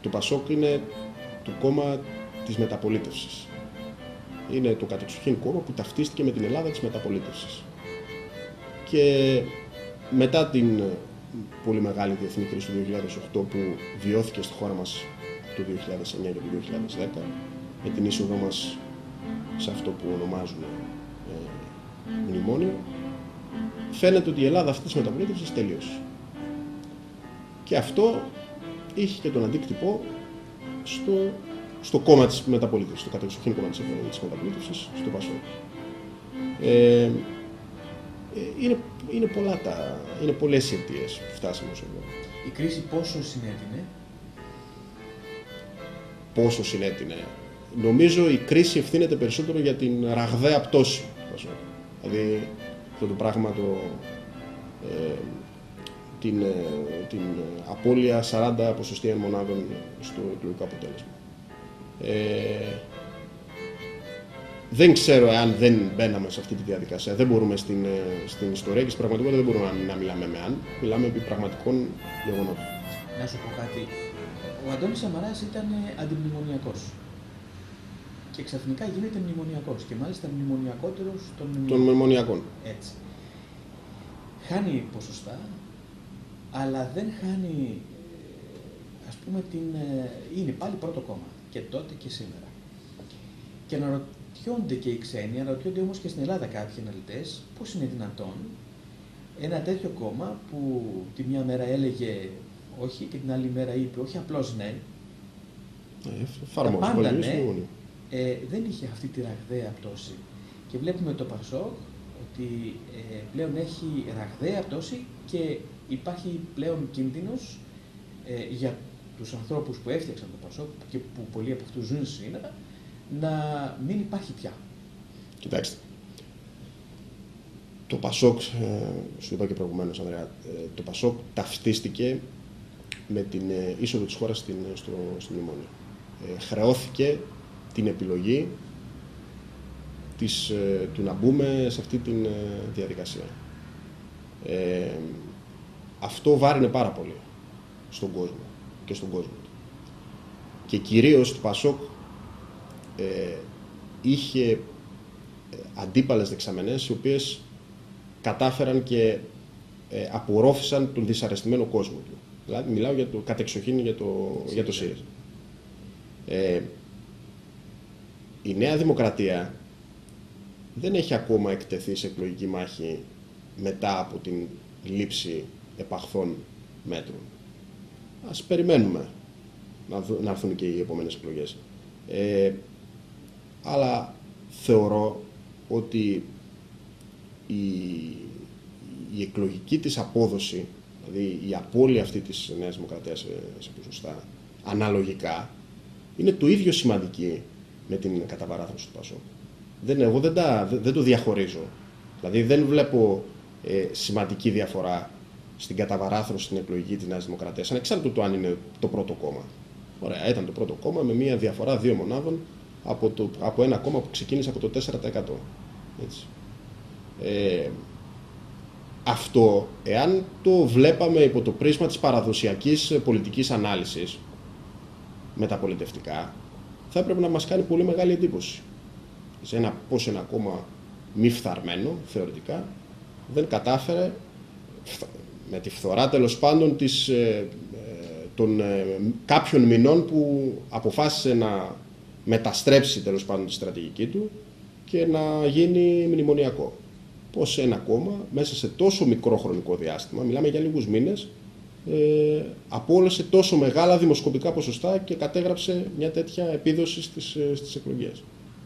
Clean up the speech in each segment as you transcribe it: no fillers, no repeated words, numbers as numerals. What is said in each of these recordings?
Το Πασόκ είναι το κόμμα της μεταπολίτευσης. Είναι το κατεξοχήν κόμμα που ταυτίστηκε με την Ελλάδα της μεταπολίτευσης. Και μετά την πολύ μεγάλη διεθνή κρίση του 2008 που βιώθηκε στη χώρα μας το 2009 και το 2010, με την είσοδό μας σε αυτό που ονομάζουμε μνημόνιο, φαίνεται ότι η Ελλάδα αυτής της μεταπολίτευσης τελείωσε. Και αυτό είχε και τον αντίκτυπο στο κόμμα της μεταπολίτευσης, στο κατεξοχήν κόμμα της μεταπολίτευσης, στο Πασόκ. Είναι πολλές οι αιτίες που φτάσαμε ως εδώ. Η κρίση πόσο συνέτεινε? Πόσο συνέτεινε? Νομίζω η κρίση ευθύνεται περισσότερο για την ραγδαία πτώση του Πασόκ. Δηλαδή αυτό το πράγμα, την απώλεια 40 ποσοστίων μονάδων στο εκλογικό αποτέλεσμα. Δεν ξέρω εάν δεν μπαίναμε σε αυτή τη διαδικασία. Δεν μπορούμε στην ιστορία και στην πραγματικότητα δεν μπορούμε να μιλάμε με αν. Μιλάμε επί πραγματικών γεγονότων. Να σου πω κάτι. Ο Αντώνης Σαμαράς ήταν αντιμνημονιακός. Και ξαφνικά γίνεται μνημονιακός. Και μάλιστα μνημονιακότερος των μνημονιακών. Έτσι. Χάνει ποσοστά, αλλά δεν χάνει, ας πούμε, είναι πάλι πρώτο κόμμα. Και τότε και σήμερα. Και αναρωτιόνται και οι ξένοι, αναρωτιόνται όμως και στην Ελλάδα κάποιοι αναλυτές, πώς είναι δυνατόν ένα τέτοιο κόμμα που τη μια μέρα έλεγε όχι και την άλλη μέρα είπε όχι απλώς ναι, τα πάντα ναι, δεν είχε αυτή τη ραγδαία πτώση. Και βλέπουμε το Πασόκ ότι πλέον έχει ραγδαία πτώση και υπάρχει πλέον κίνδυνος για τους ανθρώπους που έφτιαξαν το Πασόκ και που πολλοί από αυτούς ζουν σήμερα, να μην υπάρχει πια. Κοιτάξτε, το Πασόκ, σου είπα και προηγουμένως, Ανδρέα, το Πασόκ ταυτίστηκε με την είσοδο της χώρας στο μνημόνιο. Χρεώθηκε την επιλογή του να μπούμε σε αυτή τη διαδικασία. Αυτό βάρινε πάρα πολύ στον κόσμο και στον κόσμο του. Και κυρίως το Πασόκ είχε αντίπαλες δεξαμενές οι οποίες κατάφεραν και απορρόφησαν τον δυσαρεστημένο κόσμο του. Δηλαδή μιλάω για το κατεξοχήν για το ΣΥΡΙΖΑ. Η Νέα Δημοκρατία δεν έχει ακόμα εκτεθεί σε εκλογική μάχη μετά από την λήψη επαχθών μέτρων. Ας περιμένουμε να έρθουν και οι επόμενες εκλογές. Αλλά θεωρώ ότι η εκλογική της απόδοση, δηλαδή η απώλεια αυτή της Νέας Δημοκρατίας σε ποσοστά, αναλογικά, είναι το ίδιο σημαντική με την καταβαράθρωση του Πασόκ. Εγώ δεν το διαχωρίζω. Δηλαδή δεν βλέπω σημαντική διαφορά στην καταβαράθρωση στην εκλογική της Νέας Δημοκρατίας, ανεξάρτητα του αν είναι το πρώτο κόμμα. Ωραία, ήταν το πρώτο κόμμα με μια διαφορά 2 μονάδων από ένα κόμμα που ξεκίνησε από το 4%. Έτσι. Αυτό, εάν το βλέπαμε υπό το πρίσμα της παραδοσιακής πολιτικής ανάλυσης μεταπολιτευτικά, θα έπρεπε να μας κάνει πολύ μεγάλη εντύπωση. Πώς ένα κόμμα μη φθαρμένο, θεωρητικά, δεν κατάφερε, με τη φθορά τέλος πάντων των κάποιων μηνών που αποφάσισε να μεταστρέψει τέλος πάντων τη στρατηγική του και να γίνει μνημονιακό. Πώς ένα κόμμα μέσα σε τόσο μικρό χρονικό διάστημα, μιλάμε για λίγους μήνες, απόλυσε τόσο μεγάλα δημοσκοπικά ποσοστά και κατέγραψε μια τέτοια επίδοση στις εκλογές.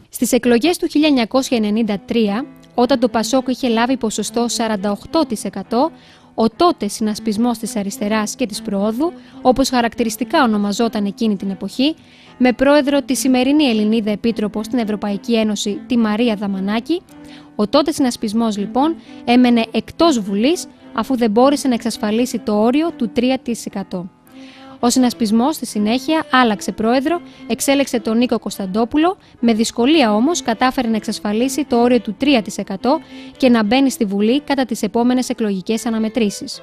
Στις εκλογές του 1993, όταν το Πασόκ είχε λάβει ποσοστό 48%, ο τότε συνασπισμός της αριστεράς και της προόδου, όπως χαρακτηριστικά ονομαζόταν εκείνη την εποχή, με πρόεδρο τη σημερινή Ελληνίδα Επίτροπο στην Ευρωπαϊκή Ένωση, τη Μαρία Δαμανάκη, ο τότε συνασπισμός λοιπόν έμενε εκτός Βουλής, αφού δεν μπόρεσε να εξασφαλίσει το όριο του 3%. Ο συνασπισμός στη συνέχεια άλλαξε πρόεδρο, εξέλεξε τον Νίκο Κωνσταντόπουλο, με δυσκολία όμως κατάφερε να εξασφαλίσει το όριο του 3% και να μπαίνει στη Βουλή κατά τις επόμενες εκλογικές αναμετρήσεις.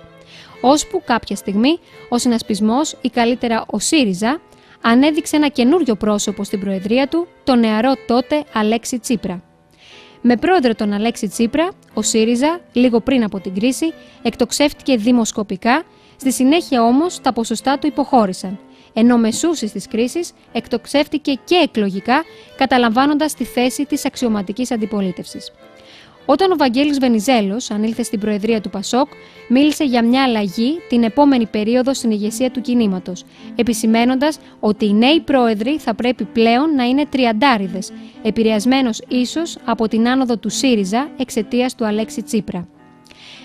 Ώσπου κάποια στιγμή ο συνασπισμός, ή καλύτερα ο ΣΥΡΙΖΑ, ανέδειξε ένα καινούριο πρόσωπο στην προεδρία του, τον νεαρό τότε Αλέξη Τσίπρα. Με πρόεδρο τον Αλέξη Τσίπρα, ο ΣΥΡΙΖΑ, λίγο πριν από την κρίση, εκτοξεύτηκε δημοσκοπικά, στη συνέχεια όμως τα ποσοστά του υποχώρησαν, ενώ μεσούσης της κρίσης εκτοξεύτηκε και εκλογικά, καταλαμβάνοντας τη θέση της αξιωματικής αντιπολίτευσης. Όταν ο Βαγγέλης Βενιζέλος ανήλθε στην προεδρία του Πασόκ, μίλησε για μια αλλαγή την επόμενη περίοδο στην ηγεσία του κινήματος, επισημένοντας ότι οι νέοι πρόεδροι θα πρέπει πλέον να είναι τριαντάριδες, επηρεασμένος ίσως από την άνοδο του ΣΥΡΙΖΑ εξαιτίας του Αλέξη Τσίπρα.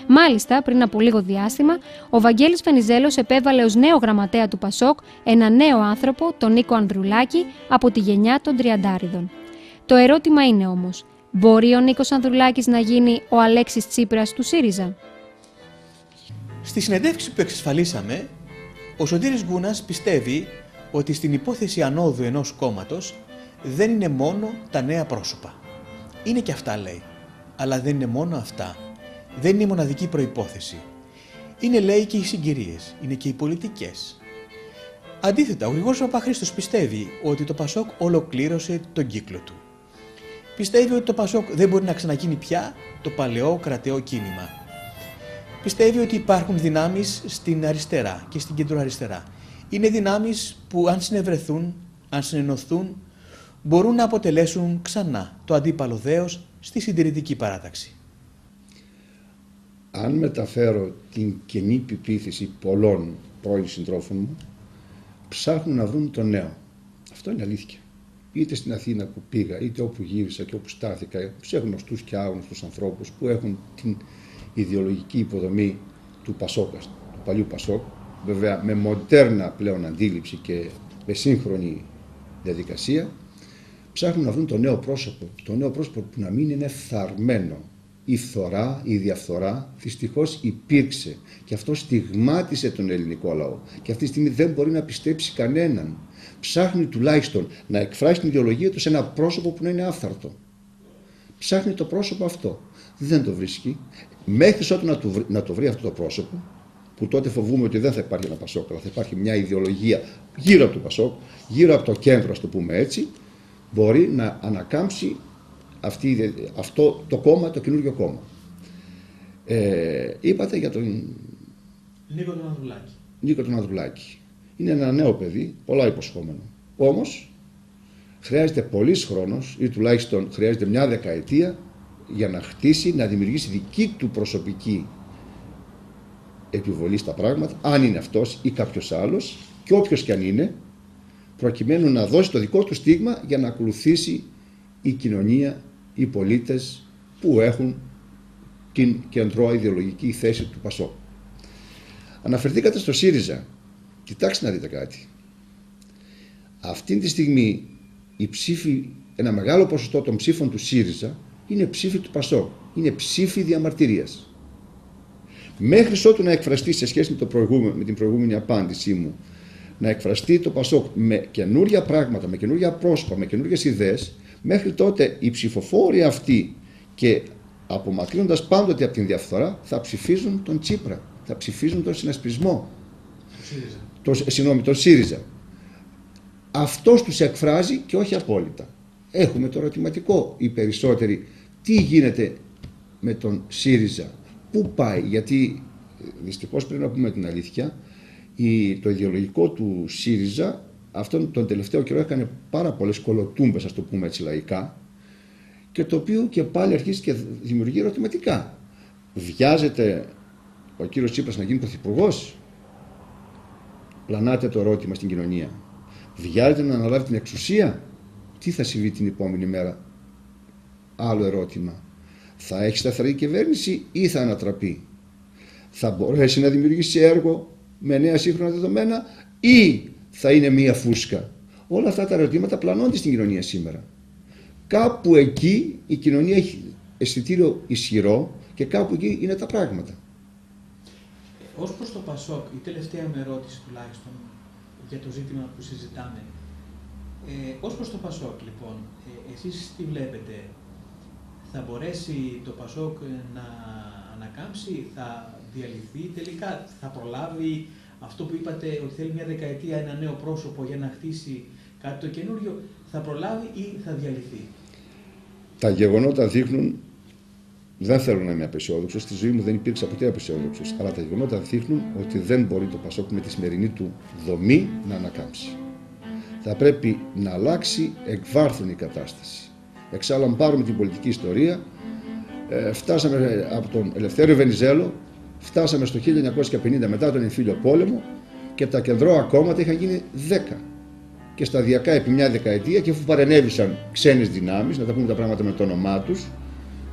Μάλιστα, πριν από λίγο διάστημα, ο Βαγγέλης Βενιζέλος επέβαλε ως νέο γραμματέα του Πασόκ ένα νέο άνθρωπο, τον Νίκο Ανδρουλάκη, από τη γενιά των τριαντάριδων. Το ερώτημα είναι όμως, μπορεί ο Νίκος Ανδρουλάκης να γίνει ο Αλέξης Τσίπρας του ΣΥΡΙΖΑ? Στη συνεντεύξη που εξασφαλίσαμε, ο Σωτήρης Γκούνας πιστεύει ότι στην υπόθεση ανόδου ενός κόμματος δεν είναι μόνο τα νέα πρόσωπα. Είναι και αυτά, λέει, αλλά δεν είναι μόνο αυτά. Δεν είναι η μοναδική προϋπόθεση. Είναι, λέει, και οι συγκυρίες, είναι και οι πολιτικές. Αντίθετα, ο Γρηγόρης Παπαχρήστος πιστεύει ότι το Πασόκ ολοκλήρωσε τον κύκλο του. Πιστεύει ότι το Πασόκ δεν μπορεί να ξαναγίνει πια το παλαιό κρατεό κίνημα. Πιστεύει ότι υπάρχουν δυνάμεις στην αριστερά και στην κεντροαριστερά. Είναι δυνάμεις που αν συνευρεθούν, αν συνενωθούν, μπορούν να αποτελέσουν ξανά το αντίπαλο δέος στη συντηρητική παράταξη. Αν μεταφέρω την κενή πεποίθηση πολλών πρώην συντρόφων μου, ψάχνουν να βρουν το νέο. Αυτό είναι αλήθεια. Είτε στην Αθήνα που πήγα, είτε όπου γύρισα και όπου στάθηκα, σε γνωστούς και άγνωστους ανθρώπους που έχουν την ιδεολογική υποδομή του Πασόκ, του παλιού Πασόκ, βέβαια με μοντέρνα πλέον αντίληψη και με σύγχρονη διαδικασία, ψάχνουν να βρουν το νέο πρόσωπο. Το νέο πρόσωπο που να μην είναι φθαρμένο. Η φθορά, η διαφθορά δυστυχώς υπήρξε και αυτό στιγμάτισε τον ελληνικό λαό και αυτή τη στιγμή δεν μπορεί να πιστέψει κανέναν. Ψάχνει τουλάχιστον να εκφράσει την ιδεολογία του σε ένα πρόσωπο που να είναι άφθαρτο. Ψάχνει το πρόσωπο αυτό. Δεν το βρίσκει. Μέχρι ότου να το βρει αυτό το πρόσωπο, που τότε φοβούμε ότι δεν θα υπάρχει ένα Πασόκ, αλλά θα υπάρχει μια ιδεολογία γύρω από το Πασόκ, γύρω από το κέντρο, ας το πούμε έτσι, μπορεί να ανακάμψει αυτό το κόμμα, το καινούργιο κόμμα. Είπατε για τον Νίκο τον Ανδρουλάκη. Είναι ένα νέο παιδί, πολλά υποσχόμενο. Όμως, χρειάζεται πολύς χρόνος ή τουλάχιστον χρειάζεται μια δεκαετία για να χτίσει, να δημιουργήσει δική του προσωπική επιβολή στα πράγματα, αν είναι αυτός ή κάποιος άλλος και όποιος και αν είναι, προκειμένου να δώσει το δικό του στίγμα για να ακολουθήσει η κοινωνία, οι πολίτες που έχουν την κεντρώα ιδεολογική θέση του Πασόκ. Αναφερθήκατε στο ΣΥΡΙΖΑ. Κοιτάξτε να δείτε κάτι. Αυτή τη στιγμή ένα μεγάλο ποσοστό των ψήφων του ΣΥΡΙΖΑ είναι ψήφοι του Πασόκ. Είναι ψήφοι διαμαρτυρίας. Μέχρι ότου να εκφραστεί σε σχέση με την προηγούμενη απάντησή μου, να εκφραστεί το Πασόκ με καινούρια πράγματα, με καινούρια πρόσωπα, με καινούριες ιδέες, μέχρι τότε οι ψηφοφόροι αυτοί και απομακρύνοντας πάντοτε από την διαφθορά θα ψηφίζουν τον Τσίπρα, θα ψηφίζουν τον συνασπισμό, τον ΣΥΡΙΖΑ. Αυτός τους εκφράζει και όχι απόλυτα. Έχουμε το ερωτηματικό οι περισσότεροι. Τι γίνεται με τον ΣΥΡΙΖΑ, πού πάει, γιατί δυστυχώς πρέπει να πούμε την αλήθεια, το ιδεολογικό του ΣΥΡΙΖΑ αυτόν τον τελευταίο καιρό έκανε πάρα πολλές κολοτούμπες, ας το πούμε έτσι λαϊκά, και το οποίο και πάλι αρχίζει και δημιουργεί ερωτηματικά. Βιάζεται ο κύριος Τσίπρας να γίνει πρωθυπουργός? πλανάτε το ερώτημα στην κοινωνία. Βιάζεται να αναλάβει την εξουσία, τι θα συμβεί την επόμενη μέρα? Άλλο ερώτημα. Θα έχει σταθερή κυβέρνηση ή θα ανατραπεί? Θα μπορέσει να δημιουργήσει έργο με νέα σύγχρονα δεδομένα ή θα είναι μία φούσκα? Όλα αυτά τα ερωτήματα πλανώνται στην κοινωνία σήμερα. Κάπου εκεί η κοινωνία έχει αισθητήριο ισχυρό και κάπου εκεί είναι τα πράγματα. Ως προς το ΠΑΣΟΚ, η τελευταία μου ερώτηση τουλάχιστον για το ζήτημα που συζητάμε. Ως προς το ΠΑΣΟΚ, λοιπόν, εσείς τι βλέπετε? Θα μπορέσει το ΠΑΣΟΚ να ανακάμψει, θα διαλυθεί τελικά, θα προλάβει αυτό που είπατε ότι θέλει μια δεκαετία ένα νέο πρόσωπο για να χτίσει κάτι το καινούριο, θα προλάβει ή θα διαλυθεί? Τα γεγονότα δείχνουν, δεν θέλω να είμαι απεσιόδοξος, στη ζωή μου δεν υπήρξα ποτέ απεσιόδοξος, αλλά τα γεγονότα δείχνουν ότι δεν μπορεί το ΠΑΣΟΚ με τη σημερινή του δομή να ανακάμψει. Θα πρέπει να αλλάξει εκβάρθεν η κατάσταση. Εξάλλου, αν πάρουμε την πολιτική ιστορία, φτάσαμε από τον Ελευθέριο Βενιζέλο, φτάσαμε στο 1950 μετά τον εμφύλιο πόλεμο και τα κεντρώα κόμματα είχαν γίνει 10. Και σταδιακά επί μια δεκαετία, και αφού παρενέβησαν ξένες δυνάμεις, να τα πούμε τα πράγματα με το όνομά τους,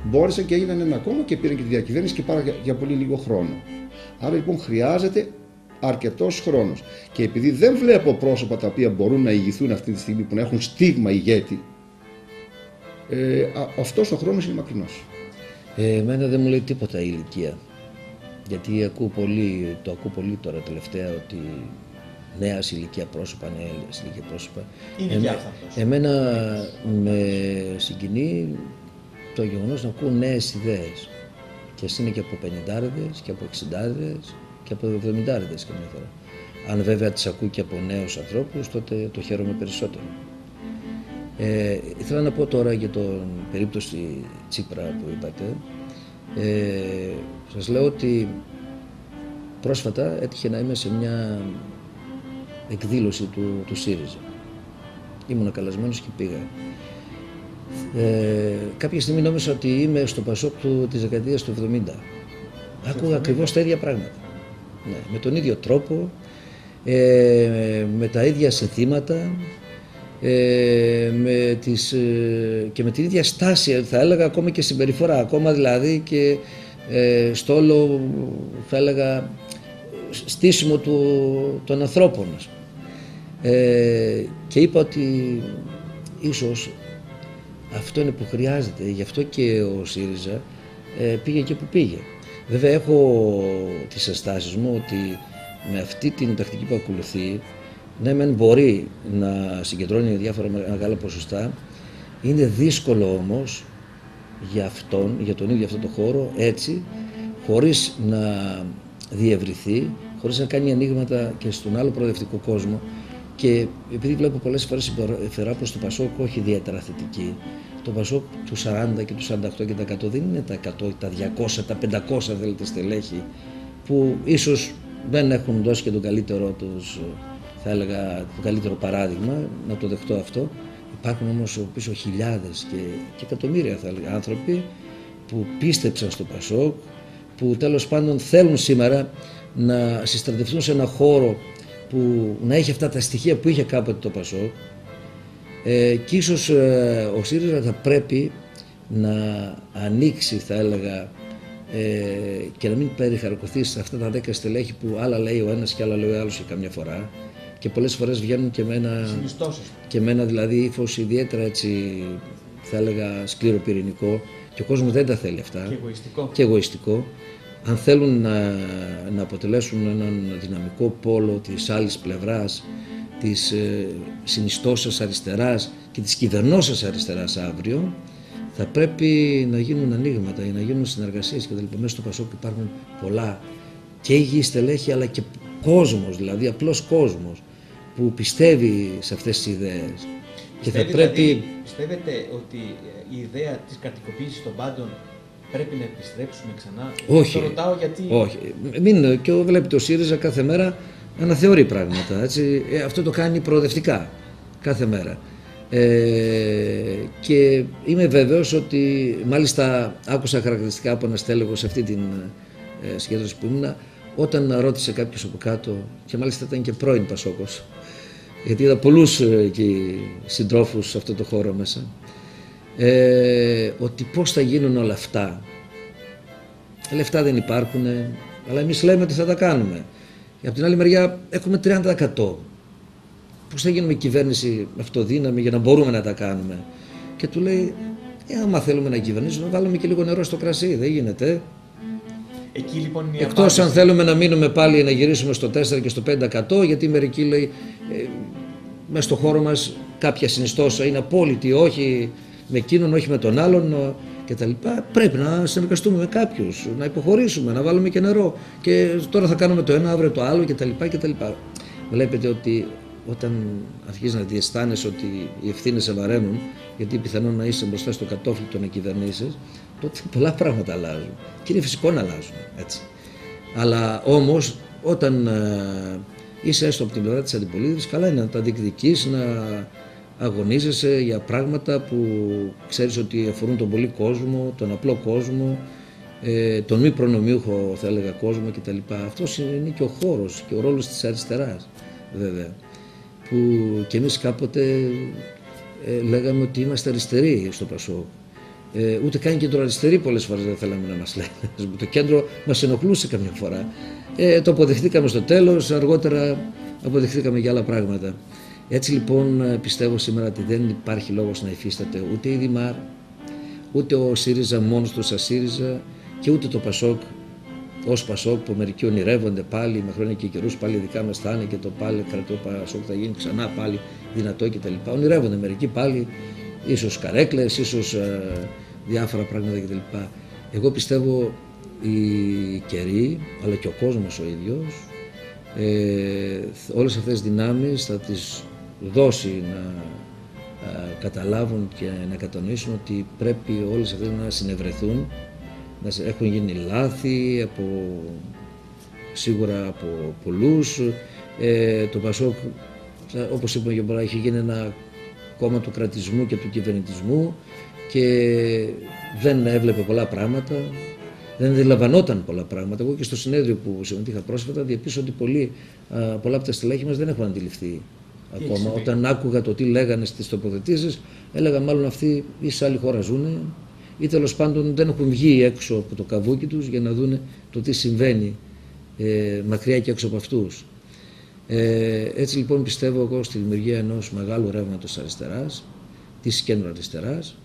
μπόρεσαν και έγιναν ένα κόμμα και πήραν και τη διακυβέρνηση και πάρα για πολύ λίγο χρόνο. Άρα λοιπόν χρειάζεται αρκετός χρόνος. Και επειδή δεν βλέπω πρόσωπα τα οποία μπορούν να ηγηθούν αυτή τη στιγμή, που να έχουν στίγμα ηγέτη, αυτός ο χρόνος είναι μακρινός. Εμένα δεν μου λέει τίποτα η ηλικία. Γιατί το ακούω πολύ τώρα τελευταία ότι νέας ηλικία πρόσωπα, νέας ηλικία πρόσωπα. Εμένα με συγκινεί το γεγονός να ακούω νέες ιδέες. Και ας είναι και από 50άριδες και από 60άριδες και από 70άριδες καμιά φορά. Αν βέβαια τις ακούω και από νέους ανθρώπους, τότε το χαίρομαι περισσότερο. Ήθελα να πω τώρα για τον περίπτωση Τσίπρα που είπατε. Σας λέω ότι πρόσφατα έτυχε να είμαι σε μια εκδήλωση του ΣΥΡΙΖΑ. Ήμουν καλεσμένος και πήγα. Κάποια στιγμή νόμιζα ότι είμαι στο ΠΑΣΟΚ της δεκαετίας του 70. Άκουγα ακριβώς τα ίδια πράγματα. Ναι, με τον ίδιο τρόπο, με τα ίδια συνθήματα, και με την ίδια στάση, θα έλεγα, ακόμα και συμπεριφορά, ακόμα δηλαδή και στο όλο, θα έλεγα, στήσιμο των ανθρώπων. Και είπα ότι ίσως αυτό είναι που χρειάζεται, γι' αυτό και ο ΣΥΡΙΖΑ πήγε εκεί που πήγε. Βέβαια έχω τις αισθάσεις μου ότι με αυτή την τακτική που ακολουθεί, ναι μεν μπορεί να συγκεντρώνει διάφορα μεγάλα ποσοστά, είναι δύσκολο όμως για τον ίδιο αυτό το χώρο, έτσι, χωρίς να διευρυθεί, χωρίς να κάνει ανοίγματα και στον άλλο προοδευτικό κόσμο. Και επειδή βλέπω πολλές φορές συμπεριφορά προς το ΠΑΣΟΚ όχι ιδιαίτερα θετική, το ΠΑΣΟΚ του 40 και του 48 και τα 100 δεν είναι τα 100, τα 200, τα 500 θέλετε στελέχη, που ίσως δεν έχουν δώσει και τον καλύτερο τους, θα έλεγα, το καλύτερο παράδειγμα, να το δεχτώ αυτό. Υπάρχουν όμως πίσω χιλιάδες και εκατομμύρια, θα έλεγα, άνθρωποι που πίστεψαν στο ΠΑΣΟΚ, που τέλος πάντων θέλουν σήμερα να συστρατευτούν σε ένα χώρο που να έχει αυτά τα στοιχεία που είχε κάποτε το ΠΑΣΟΚ, και ίσως ο ΣΥΡΙΖΑ θα πρέπει να ανοίξει, θα έλεγα, και να μην περιχαρακωθεί σε αυτά τα 10 στελέχη που άλλα λέει ο ένας και άλλα λέει ο άλλος και καμιά φορά, και πολλές φορές βγαίνουν και με ένα δηλαδή ύφος ιδιαίτερα, έτσι, θα έλεγα, σκληροπυρηνικό, και ο κόσμος δεν τα θέλει αυτά, και εγωιστικό. Αν θέλουν να αποτελέσουν έναν δυναμικό πόλο της άλλης πλευράς, της συνιστώσας αριστεράς και της κυβερνώσας αριστεράς αύριο, θα πρέπει να γίνουν ανοίγματα, να γίνουν συνεργασίες και τα λοιπά. Μέσα στο ΠΑΣΟΚ υπάρχουν πολλά και υγιή στελέχη, αλλά και κόσμος, δηλαδή απλός κόσμος που πιστεύει σε αυτές τις ιδέες. Και θα πρέπει... Πιστεύετε ότι η ιδέα της κρατικοποίησης των πάντων πρέπει να επιστρέψουμε ξανά? Όχι. Το ρωτάω γιατί... Όχι. Και βλέπετε ο ΣΥΡΙΖΑ κάθε μέρα αναθεωρεί πράγματα. Έτσι. Αυτό το κάνει προοδευτικά κάθε μέρα. Και είμαι βέβαιος ότι, μάλιστα άκουσα χαρακτηριστικά από ένα στέλεχο σε αυτή την συγκέντρωση που ήμουν, όταν ρώτησε κάποιος από κάτω, και μάλιστα ήταν και πρώην Πασόκος, γιατί είδα πολλούς συντρόφους σε αυτό το χώρο μέσα, ότι πώς θα γίνουν όλα αυτά. Λεφτά δεν υπάρχουν, αλλά εμείς λέμε ότι θα τα κάνουμε. Από την άλλη μεριά έχουμε 30%. Πώς θα γίνουμε κυβέρνηση αυτοδύναμη για να μπορούμε να τα κάνουμε. Και του λέει, άμα θέλουμε να κυβερνήσουμε, βάλουμε και λίγο νερό στο κρασί, δεν γίνεται. Εκεί λοιπόν η Εκτός απάντηση... αν θέλουμε να μείνουμε πάλι να γυρίσουμε στο 4 και στο 5%, γιατί μερικοί λέει, μέσα στο χώρο μας κάποια συνιστόσα είναι απόλυτη, όχι με εκείνον, όχι με τον άλλον κτλ. Πρέπει να συνεργαστούμε με κάποιους, να υποχωρήσουμε, να βάλουμε και νερό. Και τώρα θα κάνουμε το ένα, αύριο το άλλο κτλ. Βλέπετε ότι όταν αρχίζεις να διαισθάνεσαι ότι οι ευθύνες σε βαραίνουν, γιατί πιθανόν να είσαι μπροστά στο κατόφλι του να κυβερνήσεις, τότε πολλά πράγματα αλλάζουν. Και είναι φυσικό να αλλάζουν. Έτσι. Αλλά όμως, όταν είσαι έστω από την πλευρά της αντιπολίτευσης, καλά είναι να τα διεκδικείς, να αγωνίζεσαι για πράγματα που ξέρεις ότι αφορούν τον πολύ κόσμο, τον απλό κόσμο, τον μη προνομιούχο θα έλεγα κόσμο κτλ. Αυτός είναι και ο χώρος και ο ρόλος της αριστεράς βέβαια, που κι εμείς κάποτε λέγαμε ότι είμαστε αριστεροί στο Πασόκ. Ούτε καν κεντροαριστεροί πολλές φορές δεν θέλαμε να μας λένε. Το κέντρο μας ενοχλούσε καμιά φορά. Το αποδεχτήκαμε στο τέλος, αργότερα αποδεχτήκαμε για άλλα πράγματα. Έτσι λοιπόν πιστεύω σήμερα ότι δεν υπάρχει λόγος να υφίσταται ούτε η Δημάρ, ούτε ο ΣΥΡΙΖΑ μόνος του σαν ΣΥΡΙΖΑ και ούτε το Πασόκ ως Πασόκ που μερικοί ονειρεύονται πάλι με χρόνια και καιρούς, πάλι δικά μας θα είναι και το πάλι κρατό Πασόκ θα γίνει ξανά πάλι δυνατό κτλ. Ονειρεύονται μερικοί πάλι, ίσως καρέκλες, ίσως διάφορα πράγματα κτλ. Εγώ πιστεύω οι καιροί, αλλά και ο κόσμος ο ίδιος, όλες αυτές τις δυνάμεις θα τις δώσει να καταλάβουν και να κατανοήσουν ότι πρέπει όλες αυτές να συνευρεθούν, να έχουν γίνει λάθη σίγουρα από πολλούς. Το Πασόκ, όπως είπαμε και πολλά, έχει γίνει ένα κόμμα του κρατισμού και του κυβερνητισμού και δεν έβλεπε πολλά πράγματα, δεν αντιλαμβανόταν πολλά πράγματα. Εγώ και στο συνέδριο που συμμετείχα πρόσφατα διαπίστωσα ότι πολλά από τα στελέχη μας δεν έχουν αντιληφθεί ακόμα. Όταν άκουγα το τι λέγανε στις τοποθετήσεις, έλεγα μάλλον αυτοί ή σε άλλη χώρα ζουνε ή τέλος πάντων δεν έχουν βγει έξω από το καβούκι τους για να δούνε το τι συμβαίνει μακριά και έξω από αυτούς. Έτσι λοιπόν πιστεύω εγώ στη δημιουργία ενός μεγάλου ρεύματος αριστεράς, της κέντρου αριστεράς,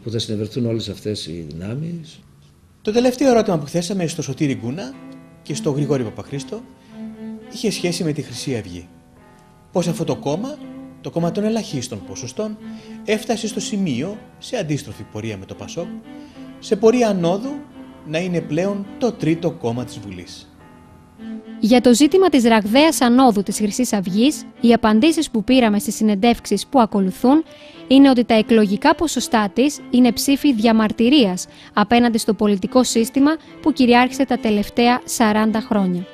που θα συνευρεθούν όλες αυτές οι δυνάμεις. Το τελευταίο ερώτημα που θέσαμε στο Σωτήρη Γκούνα και στο Γρηγόρη Παπαχρήστο είχε σχέση με τη Χρυσή Αυγή. Πώς αυτό το κόμμα των ελαχίστων ποσοστών, έφτασε στο σημείο, σε αντίστροφη πορεία με το Πασόκ, σε πορεία ανόδου να είναι πλέον το τρίτο κόμμα της Βουλής. Για το ζήτημα της ραγδαίας ανόδου της Χρυσής Αυγής, οι απαντήσεις που πήραμε στις συνεντεύξεις που ακολουθούν είναι ότι τα εκλογικά ποσοστά της είναι ψήφοι διαμαρτυρίας απέναντι στο πολιτικό σύστημα που κυριάρχησε τα τελευταία 40 χρόνια.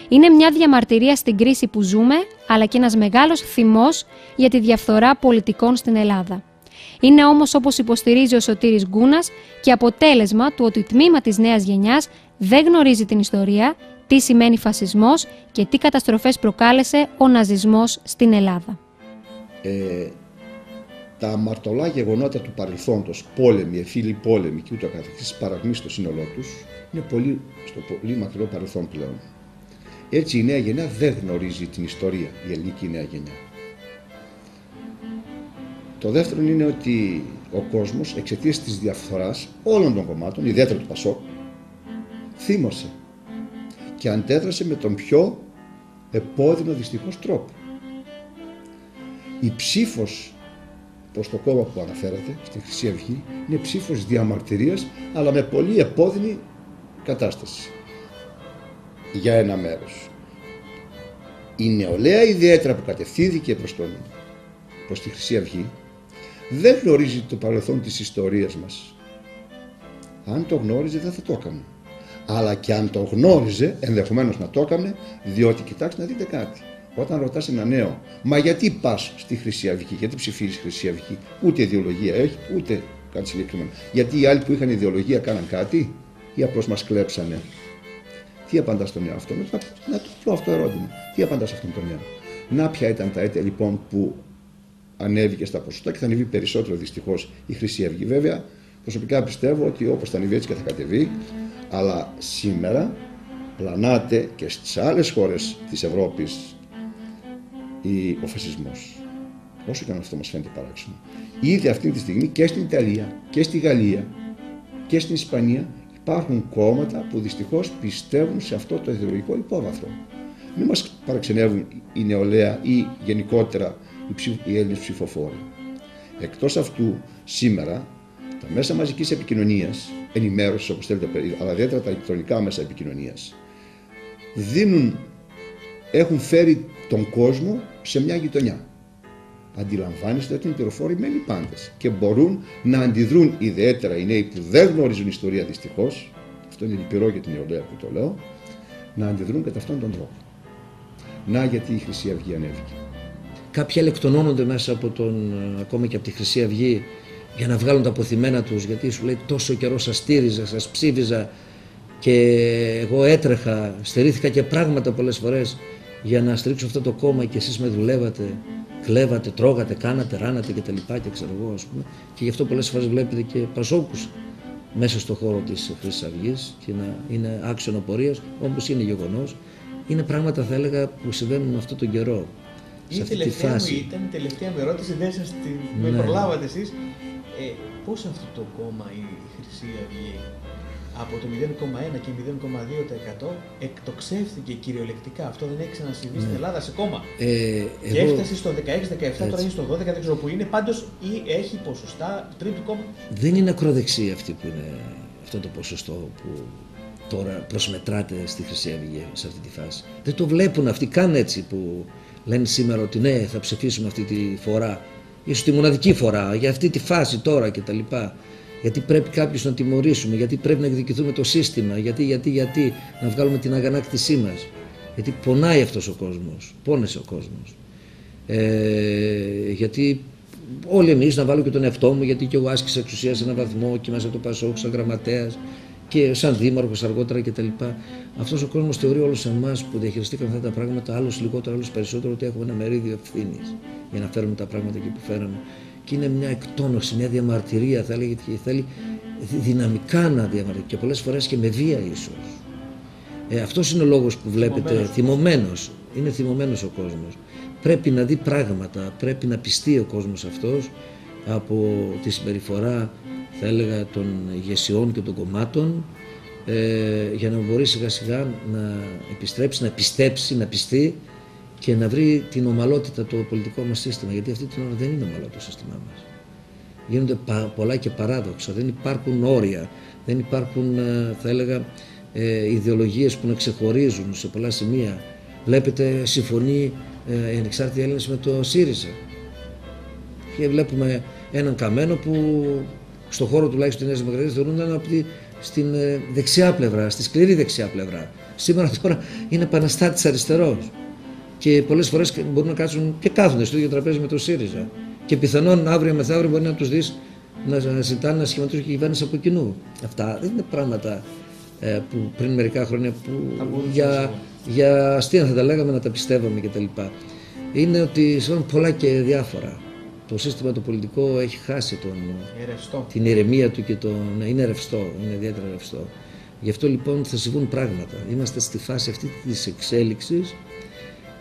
Είναι μια διαμαρτυρία στην κρίση που ζούμε, αλλά και ένας μεγάλος θυμός για τη διαφθορά πολιτικών στην Ελλάδα. Είναι όμως, όπως υποστηρίζει ο Σωτήρης Γκούνας, και αποτέλεσμα του ότι τμήμα της νέας γενιάς δεν γνωρίζει την ιστορία, τι σημαίνει φασισμός και τι καταστροφές προκάλεσε ο ναζισμός στην Ελλάδα. Τα αμαρτωλά γεγονότα του παρελθόντος, πόλεμοι, εμφύλοι πόλεμοι και ούτω καθεξής, παραγνεί στο σύνολό τους, είναι στο πολύ μακρινό παρελθόν πλέον. Έτσι η νέα γενιά δεν γνωρίζει την ιστορία, η ελληνική νέα γενιά. Το δεύτερο είναι ότι ο κόσμος εξαιτίας της διαφθοράς όλων των κομμάτων, ιδιαίτερα του Πασόκ, θύμωσε και αντέδρασε με τον πιο επώδυνο δυστυχώς τρόπο. Η ψήφος προς το κόμμα που αναφέρατε, στη Χρυσή Αυγή, είναι ψήφος διαμαρτυρίας, αλλά με πολύ επώδυνη κατάσταση. Για ένα μέρος. Η νεολαία ιδιαίτερα που κατευθύνθηκε προς τη Χρυσή Αυγή, δεν γνωρίζει το παρελθόν της ιστορίας μας. Αν το γνώριζε δεν θα το έκανε. Αλλά και αν το γνώριζε, ενδεχομένως να το έκανε, διότι κοιτάξτε να δείτε κάτι. Όταν ρωτάς ένα νέο, μα γιατί πας στη Χρυσή Αυγή, γιατί ψηφίζεις Χρυσή Αυγή, ούτε ιδεολογία έχει, ούτε κάτι συγκεκριμένο. Γιατί οι άλλοι που είχαν ιδεολογία κάναν κάτι ή απλώς μας κλέψανε. Τι απαντά στον εαυτό μου, να του πω αυτό το ερώτημα. Τι απαντά σε αυτόν τον νέο. Να ποια ήταν τα αίτια λοιπόν που ανέβηκε στα ποσοστά και θα ανέβει περισσότερο δυστυχώς η Χρυσή Αυγή. Βέβαια, προσωπικά πιστεύω ότι όπως θα ανέβει έτσι και θα κατεβεί, αλλά σήμερα πλανάται και στις άλλες χώρες της Ευρώπης ο φασισμός. Όσο και αν αυτό μας φαίνεται παράξενο. Ήδη αυτή τη στιγμή και στην Ιταλία και στη Γαλλία και στην Ισπανία υπάρχουν κόμματα που δυστυχώς πιστεύουν σε αυτό το ιδεολογικό υπόβαθρο. Μην μας παραξενεύουν η νεολαία ή γενικότερα οι Έλληνες ψηφοφόροι. Εκτός αυτού, σήμερα τα μέσα μαζικής επικοινωνίας, ενημέρωσης όπως θέλετε, αλλά ιδιαίτερα τα ηλεκτρονικά μέσα επικοινωνίας, έχουν φέρει τον κόσμο σε μια γειτονιά. Αντιλαμβάνεστε ότι είναι πληροφορημένοι πάντες και μπορούν να αντιδρούν, ιδιαίτερα οι νέοι που δεν γνωρίζουν ιστορία δυστυχώς, αυτό είναι λυπηρό για την νεολαία που το λέω, να αντιδρούν κατά αυτόν τον τρόπο. Να γιατί η Χρυσή Αυγή ανέβηκε. Κάποιοι ελεκτρονώνονται μέσα από ακόμα και από τη Χρυσή Αυγή για να βγάλουν τα αποθυμένα τους, γιατί σου λέει τόσο καιρό σας στήριζα, σας ψήφιζα και εγώ έτρεχα, στερήθηκα και πράγματα πολλές φορές για να στηρίξω αυτό το κόμμα και εσείς με δουλεύατε, κλέβατε, τρώγατε, κάνατε, ράνατε και τα λοιπά και ξέρω εγώ, ας πούμε. Και γι' αυτό πολλές φορές βλέπετε και πασόκους μέσα στον χώρο της Χρυσής Αυγής και να είναι άξονο πορείας, όπως είναι γεγονός. Είναι πράγματα, θα έλεγα, που συμβαίνουν αυτόν τον καιρό. Η τελευταία μου τελευταία μου ερώτηση, δεν σας με προλάβατε εσείς. Πώς αυτό το κόμμα, η Χρυσή Αυγή, από το 0,1 και 0,2% εκτοξεύθηκε κυριολεκτικά. Αυτό δεν έχει ξανασυμβεί στην Ελλάδα σε κόμμα. Και έφτασε στο 16-17, τώρα είναι στο 12, δεν ξέρω που είναι. Πάντως ή έχει ποσοστά του τρίτου κόμμα. Δεν είναι ακροδεξί αυτή που είναι αυτό το ποσοστό που τώρα προσμετράται στη Χρυσή Αυγή σε αυτή τη φάση. Δεν το βλέπουν αυτοί καν έτσι που λένε σήμερα ότι ναι, θα ψηφίσουμε αυτή τη φορά, ίσως τη μοναδική φορά, για αυτή τη φάση τώρα κτλ. Γιατί πρέπει κάποιους να τιμωρήσουμε, γιατί πρέπει να εκδικηθούμε το σύστημα, γιατί να βγάλουμε την αγανάκτησή μας. Γιατί πονάει αυτός ο κόσμος, πόνεσε ο κόσμος. Γιατί όλοι εμείς, να βάλω και τον εαυτό μου, γιατί και εγώ άσκησα εξουσία σε έναν βαθμό και μέσα από το Πασόκ, σαν γραμματέας και σαν δήμαρχος αργότερα κτλ. Αυτός ο κόσμος θεωρεί όλους εμάς που διαχειριστήκαμε αυτά τα πράγματα, άλλος λιγότερο, άλλος περισσότερο, ότι έχουμε ένα μερίδιο ευθύνης για να φέρουμε τα πράγματα εκεί που φέραμε. Και είναι μια εκτόνωση, μια διαμαρτυρία, θα έλεγε, και θέλει δυναμικά να διαμαρτυρεί και πολλές φορές και με βία ίσως. Αυτός είναι ο λόγος που βλέπετε θυμωμένος. Είναι θυμωμένος ο κόσμος. Πρέπει να δει πράγματα, πρέπει να πιστεί ο κόσμος αυτός από τη συμπεριφορά, θα έλεγα, των ηγεσιών και των κομμάτων, για να μπορεί σιγά σιγά να επιστρέψει, να πιστέψει, να πιστεί και να βρει την ομαλότητα το πολιτικό μας σύστημα, γιατί αυτή την ώρα δεν είναι ομαλό το σύστημά μας. Γίνονται πολλά και παράδοξα, δεν υπάρχουν όρια, δεν υπάρχουν, θα έλεγα, ιδεολογίες που να ξεχωρίζουν σε πολλά σημεία. Βλέπετε, συμφωνεί οι ανεξάρτητοι Έλληνες με το ΣΥΡΙΖΑ και βλέπουμε έναν Καμένο που στον χώρο τουλάχιστον της Νέας Δημοκρατίας θεωρούνταν στην δεξιά πλευρά, στη σκληρή δεξιά πλευρά. Σήμερα τώρα είναι επαναστάτης αριστερός. Και πολλές φορές μπορούν να κάτσουν και κάθονται στο ίδιο τραπέζι με το ΣΥΡΙΖΑ. Και πιθανόν αύριο μεθαύριο μπορεί να τους δεις να ζητάνε να σχηματίσουν και κυβέρνηση από κοινού. Αυτά δεν είναι πράγματα που πριν μερικά χρόνια που για αστεία θα τα λέγαμε, να τα πιστεύαμε κτλ. Είναι ότι συμβαίνουν πολλά και διάφορα. Το σύστημα το πολιτικό έχει χάσει την ηρεμία του και είναι ρευστό, είναι ιδιαίτερα ρευστό. Γι' αυτό λοιπόν θα συμβούν πράγματα. Είμαστε στη φάση αυτή της εξέλιξης.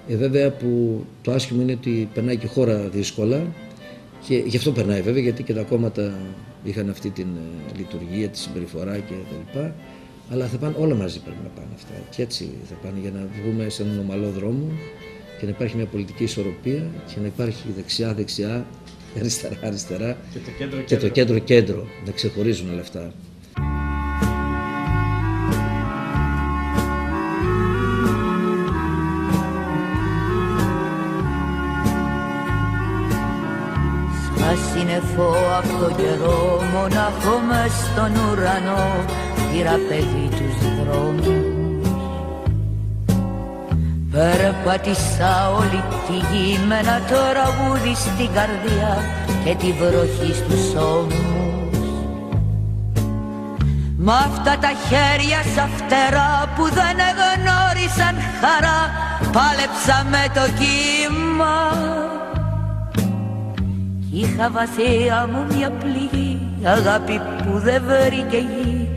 Βέβαια που το άσχημο είναι ότι περνάει και η χώρα δύσκολα και γι' αυτό περνάει βέβαια, γιατί και τα κόμματα είχαν αυτή την λειτουργία, τη συμπεριφορά και τα λοιπά, αλλά θα πάνε όλα μαζί, πρέπει να πάνε αυτά και έτσι θα πάνε, για να βγούμε σε έναν ομαλό δρόμο και να υπάρχει μια πολιτική ισορροπία και να υπάρχει δεξιά-δεξιά, αριστερά-αριστερά και το κέντρο-κέντρο, να ξεχωρίζουν όλα αυτά. Σύννεφο από το καιρό, μονάχο μες στον ουρανό, πήρα παιδί τους δρόμους. Περπάτησα όλη τη γη με ένα τραγούδι στην καρδιά και τη βροχή στους ώμους. Μ' αυτά τα χέρια σαν φτερά που δεν εγνώρισαν χαρά, πάλεψα με το κύμα. Είχα βαθιά μου μια πληγή, αγάπη που δεν βρήκε γη,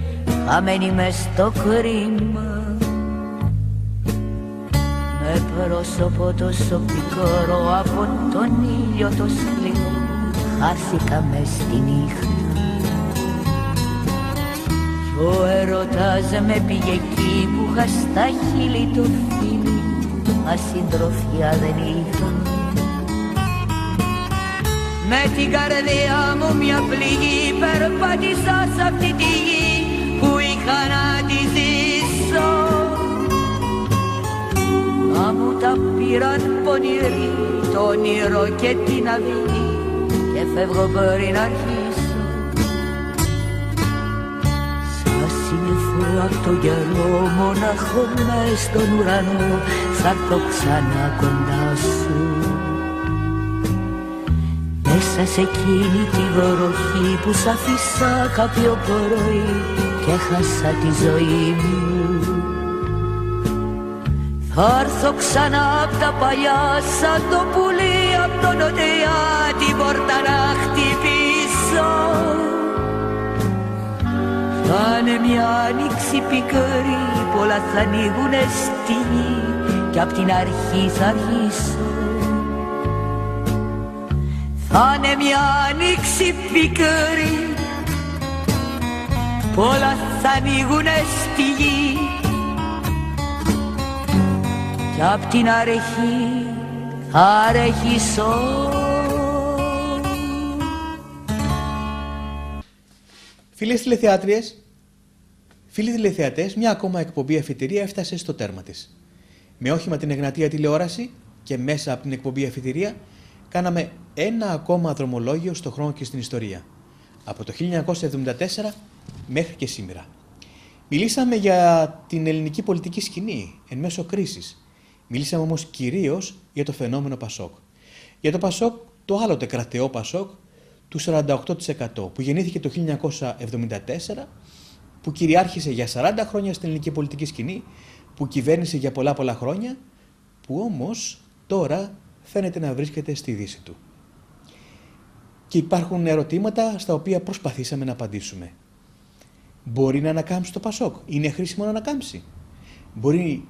χαμένη μες στο κρίμα. Με πρόσωπο τόσο πικρό από τον ήλιο το σκληρό, χάθηκα μες στη νύχτα. Κι ο έρωτας με πήγε εκεί που είχα στα χείλη το φίλι, μα συντροφιά δεν είχα. Με την καρδιά μου μια πληγή περπάτησα σ' αυτή τη γη που είχα να τη ζήσω. Μα μου τα πήραν πονηροί, το όνειρο και την αυγή, και φεύγω πριν αρχίσω. Σαν συνηθώ απ' το καιρό μονάχο μες στον ουρανό, θα έρθω ξανά κοντά σου. Μέσα σε εκείνη τη βροχή που σ' άφησα κάποιο πρωί και χάσα τη ζωή μου. Θα έρθω ξανά απ' τα παλιά σαν το πουλί απ' το νοτιά, την πόρτα να χτυπήσω. Θα είναι μια άνοιξη πικρή, πολλά θα ανοίγουνε στη γη κι απ' την αρχή θα αρχίσω. Θα είναι μια άνοιξη πικρή, πολλά θα ανοίγουνε στη γη κι απ' την αρχή θα αρχίσω. Φίλες τηλεθεάτριες, φίλοι τηλεθεατές, μια ακόμα εκπομπή Αφιτηρία έφτασε στο τέρμα της. Με όχημα την Εγνατία τηλεόραση και μέσα από την εκπομπή Αφιτηρία κάναμε ένα ακόμα δρομολόγιο στο χρόνο και στην ιστορία. Από το 1974 μέχρι και σήμερα. Μιλήσαμε για την ελληνική πολιτική σκηνή εν μέσω κρίσης. Μιλήσαμε όμως κυρίως για το φαινόμενο Πασόκ. Για το Πασόκ, το άλλοτε κρατεό Πασόκ του 48% που γεννήθηκε το 1974, που κυριάρχησε για 40 χρόνια στην ελληνική πολιτική σκηνή, που κυβέρνησε για πολλά χρόνια, που όμως τώρα φαίνεται να βρίσκεται στη δύση του. Και υπάρχουν ερωτήματα στα οποία προσπαθήσαμε να απαντήσουμε. Μπορεί να ανακάμψει το Πασόκ? Είναι χρήσιμο να ανακάμψει?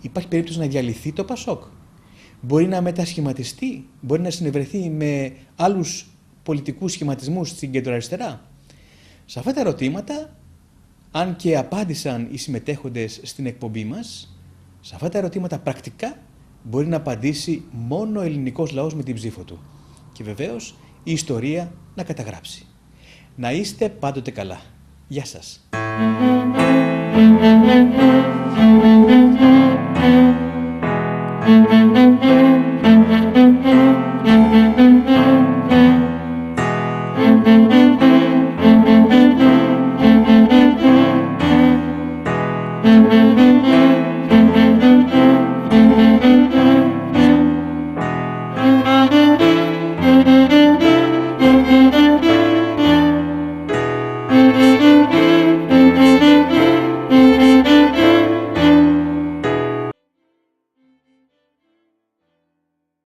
Υπάρχει περίπτωση να διαλυθεί το Πασόκ? Μπορεί να μετασχηματιστεί? Μπορεί να συνευρεθεί με άλλους πολιτικούς σχηματισμούς στην κεντροαριστερά? Σε αυτά τα ερωτήματα, αν και απάντησαν οι συμμετέχοντες στην εκπομπή μας, σε αυτά τα ερωτήματα πρακτικά μπορεί να απαντήσει μόνο ο ελληνικός λαός με την ψήφο του. Και βεβαίως η ιστορία να καταγράψει. Να είστε πάντοτε καλά. Γεια σας. Thank you.